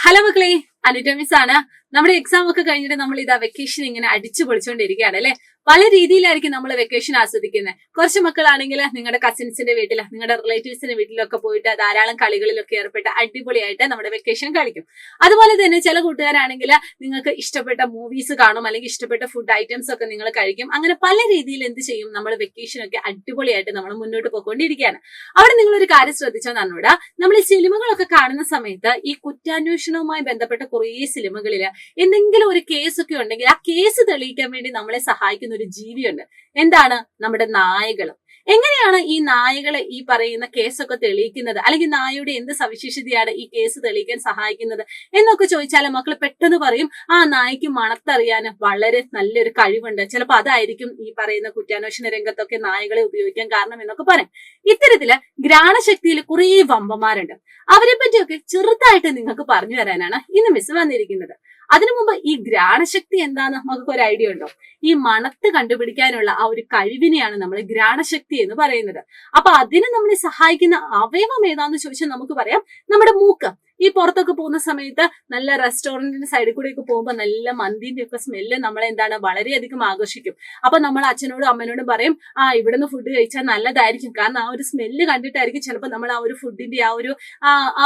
Hello മക്കളെ, അനുറ്റ miss ആണ്. നമ്മുടെ എക്സാം ഒക്കെ കഴിഞ്ഞിട്ട് നമ്മൾ ഇതാ വെക്കേഷൻ ഇങ്ങനെ അടിച്ചു പൊളിച്ചുകൊണ്ടിരിക്കുകയാണ് അല്ലെ. പല രീതിയിലായിരിക്കും നമ്മൾ വെക്കേഷൻ ആസ്വദിക്കുന്നത്. കുറച്ച് മക്കളാണെങ്കിൽ നിങ്ങളുടെ കസിൻസിന്റെ വീട്ടിൽ, നിങ്ങളുടെ റിലേറ്റീവ്സിന്റെ വീട്ടിലൊക്കെ പോയിട്ട് ധാരാളം കളികളിലൊക്കെ ഏർപ്പെട്ട് അടിപൊളിയായിട്ട് നമ്മുടെ വെക്കേഷൻ കളിക്കും. അതുപോലെ തന്നെ ചില കൂട്ടുകാരാണെങ്കിൽ നിങ്ങൾക്ക് ഇഷ്ടപ്പെട്ട മൂവീസ് കാണും, അല്ലെങ്കിൽ ഇഷ്ടപ്പെട്ട ഫുഡ് ഐറ്റംസ് ഒക്കെ നിങ്ങൾ കഴിക്കും. അങ്ങനെ പല രീതിയിൽ എന്ത് ചെയ്യും, നമ്മൾ വെക്കേഷൻ ഒക്കെ അടിപൊളിയായിട്ട് നമ്മൾ മുന്നോട്ട് പോയിക്കൊണ്ടിരിക്കുകയാണ്. അവിടെ നിങ്ങളൊരു കാര്യം ശ്രദ്ധിച്ചാൽ നന്നൂടാ, നമ്മൾ ഈ സിനിമകളൊക്കെ കാണുന്ന സമയത്ത് ഈ കുറ്റാന്വേഷണവുമായി ബന്ധപ്പെട്ട കുറേ സിനിമകളിൽ എന്തെങ്കിലും ഒരു കേസ് ഒക്കെ ഉണ്ടെങ്കിൽ ആ കേസ് തെളിയിക്കാൻ വേണ്ടി നമ്മളെ സഹായിക്കുന്ന ഒരു ജീവിയുണ്ട്. എന്താണ്? നമ്മുടെ നായകളും. എങ്ങനെയാണ് ഈ നായകളെ ഈ പറയുന്ന കേസൊക്കെ തെളിയിക്കുന്നത്, അല്ലെങ്കിൽ നായയുടെ എന്ത് സവിശേഷതയാണ് ഈ കേസ് തെളിയിക്കാൻ സഹായിക്കുന്നത് എന്നൊക്കെ ചോദിച്ചാൽ മക്കൾ പെട്ടെന്ന് പറയും, ആ നായക്ക് മണത്തറിയാൻ വളരെ നല്ലൊരു കഴിവുണ്ട്, ചിലപ്പോൾ അതായിരിക്കും ഈ പറയുന്ന കുറ്റാന്വേഷണ രംഗത്തൊക്കെ നായകളെ ഉപയോഗിക്കാൻ കാരണം എന്നൊക്കെ പറയും. ഇത്തരത്തില് ഘ്രാണശക്തിയിൽ കുറേ വമ്പന്മാരുണ്ട്. അവരെ പറ്റിയൊക്കെ ചെറുതായിട്ട് നിങ്ങൾക്ക് പറഞ്ഞു തരാനാണ് ഇന്ന് മിസ് വന്നിരിക്കുന്നത്. അതിനു മുമ്പ് ഈ ഘ്രാണശക്തി എന്താന്ന് നമുക്ക് ഒരു ഐഡിയ ഉണ്ടോ? ഈ മണത്ത് കണ്ടുപിടിക്കാനുള്ള ആ ഒരു കഴിവിനെയാണ് നമ്മൾ ഘ്രാണശക്തി എന്ന് പറയുന്നത്. അപ്പൊ അതിന് നമ്മളെ സഹായിക്കുന്ന അവയവം ഏതാന്ന് ചോദിച്ചാൽ നമുക്ക് പറയാം നമ്മുടെ മൂക്ക്. ഈ പുറത്തൊക്കെ പോകുന്ന സമയത്ത് നല്ല റെസ്റ്റോറന്റിന്റെ സൈഡിൽ കൂടെ ഒക്കെ പോകുമ്പോൾ നല്ല മന്തിന്റെ ഒക്കെ സ്മെല്ല് നമ്മളെ എന്താണ് വളരെയധികം ആകർഷിക്കും. അപ്പൊ നമ്മൾ അച്ഛനോടും അമ്മനോടും പറയും, ഇവിടുന്ന് ഫുഡ് കഴിച്ചാൽ നല്ലതായിരിക്കും, കാരണം ആ ഒരു സ്മെല്ല് കണ്ടിട്ടായിരിക്കും ചിലപ്പോൾ നമ്മൾ ആ ഒരു ഫുഡിന്റെ ആ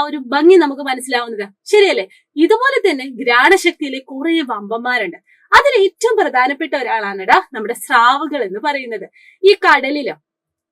ഒരു ഭംഗി നമുക്ക് മനസ്സിലാവുന്നത്. ശരിയല്ലേ? ഇതുപോലെ തന്നെ ഘ്രാണശക്തിയിലെ കുറെ വമ്പന്മാരുണ്ട്. അതിൽ ഏറ്റവും പ്രധാനപ്പെട്ട ഒരാളാണിടാ നമ്മുടെ സ്രാവുകൾ എന്ന് പറയുന്നത്. ഈ കടലിലും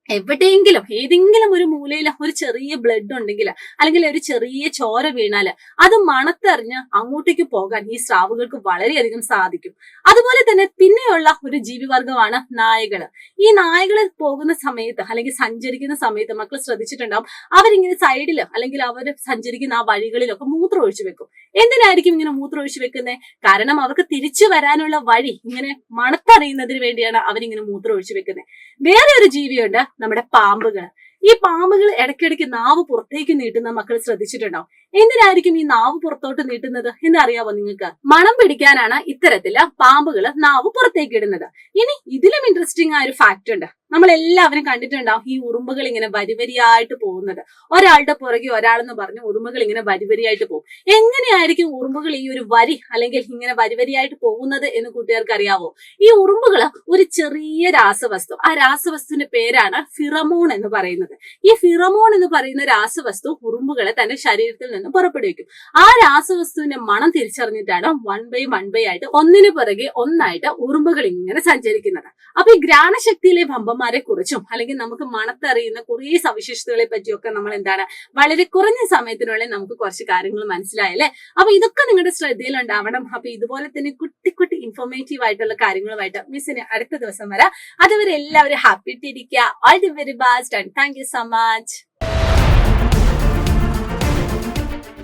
എവിടെയെങ്കിലും ഏതെങ്കിലും ഒരു മൂലയിൽ ഒരു ചെറിയ ബ്ലഡ് ഉണ്ടെങ്കിൽ, അല്ലെങ്കിൽ ഒരു ചെറിയ ചോര വീണാല് അത് മണത്തറിഞ്ഞ് അങ്ങോട്ടേക്ക് പോകാൻ ഈ സ്രാവുകൾക്ക് വളരെയധികം സാധിക്കും. അതുപോലെ തന്നെ പിന്നെയുള്ള ഒരു ജീവിവർഗമാണ് നായകള്. ഈ നായകള് പോകുന്ന സമയത്ത് അല്ലെങ്കിൽ സഞ്ചരിക്കുന്ന സമയത്ത് മക്കൾ ശ്രദ്ധിച്ചിട്ടുണ്ടാവും, അവരിങ്ങനെ സൈഡില് അല്ലെങ്കിൽ അവർ സഞ്ചരിക്കുന്ന ആ വഴികളിലൊക്കെ മൂത്രം ഒഴിച്ചു വെക്കും. എന്തിനായിരിക്കും ഇങ്ങനെ മൂത്രം ഒഴിച്ചു വെക്കുന്നത്? കാരണം അവർക്ക് തിരിച്ചു വരാനുള്ള വഴി ഇങ്ങനെ മണത്തറിയുന്നതിന് വേണ്ടിയാണ് അവരിങ്ങനെ മൂത്രം ഒഴിച്ചു വെക്കുന്നത്. വേറെ ഒരു ജീവിയുണ്ട്, നമ്മുടെ പാമ്പുകൾ. ഈ പാമ്പുകൾ ഇടയ്ക്കിടയ്ക്ക് നാവ് പുറത്തേക്ക് നീട്ടുന്ന മക്കൾ ശ്രദ്ധിച്ചിട്ടുണ്ടാവും. എന്തിനായിരിക്കും ഈ നാവ് പുറത്തോട്ട് നീട്ടുന്നത് എന്ന് അറിയാവോ നിങ്ങൾക്ക്? മണം പിടിക്കാനാണ് ഇത്തരത്തില് പാമ്പുകൾ നാവ് പുറത്തേക്ക് ഇടുന്നത്. ഇനി ഇതിലും ഇൻട്രസ്റ്റിംഗ് ആയ ഒരു ഫാക്ട് ഉണ്ട്. നമ്മൾ എല്ലാവരും കണ്ടിട്ടുണ്ടാവും ഈ ഉറുമ്പുകൾ ഇങ്ങനെ വരിവരിയായിട്ട് പോകുന്നത്. ഒരാളുടെ പുറകെ ഒരാളെന്ന് പറഞ്ഞ് ഉറുമ്പുകൾ ഇങ്ങനെ വരിവരിയായിട്ട് പോകും. എങ്ങനെയായിരിക്കും ഉറുമ്പുകൾ ഈ ഒരു വരി അല്ലെങ്കിൽ ഇങ്ങനെ വരിവരിയായിട്ട് പോകുന്നത് എന്ന് കൂട്ടുകാർക്ക് അറിയാവോ? ഈ ഉറുമ്പുകൾ ഒരു ചെറിയ രാസവസ്തു, ആ രാസവസ്തുവിന്റെ പേരാണ് ഫിറമോൺ എന്ന് പറയുന്നത്. ഈ ഫിറമോൺ എന്ന് പറയുന്ന രാസവസ്തു ഉറുമ്പുകളെ തന്റെ ശരീരത്തിൽ നിന്ന് പുറപ്പെടുവിക്കും. ആ രാസവസ്തുവിന്റെ മണം തിരിച്ചറിഞ്ഞിട്ടാണ് വൺ ബൈ ആയിട്ട് ഒന്നിനു പുറകെ ഒന്നായിട്ട് ഉറുമ്പുകൾ ഇങ്ങനെ സഞ്ചരിക്കുന്നത്. അപ്പൊ ഈ ഘ്രാണശക്തിയിലെ വമ്പന്മാരെ കുറിച്ചും അല്ലെങ്കിൽ നമുക്ക് മണത്തറിയുന്ന കുറേ സവിശേഷതകളെ പറ്റിയൊക്കെ നമ്മൾ എന്താണ് വളരെ കുറഞ്ഞ സമയത്തിനുള്ളിൽ നമുക്ക് കുറച്ച് കാര്യങ്ങൾ മനസ്സിലായല്ലേ. അപ്പൊ ഇതൊക്കെ നിങ്ങളുടെ ശ്രദ്ധയിൽ ഉണ്ടാവണം. അപ്പൊ ഇതുപോലെ തന്നെ കുട്ടി കുട്ടി ഇൻഫോർമേറ്റീവ് ആയിട്ടുള്ള കാര്യങ്ങളുമായിട്ട് മിസ്സിന് അടുത്ത ദിവസം വരാം. അതുവരെ എല്ലാവരും ഹാപ്പി ആയിട്ടിരിക്കുക. All the very best and thank you so much.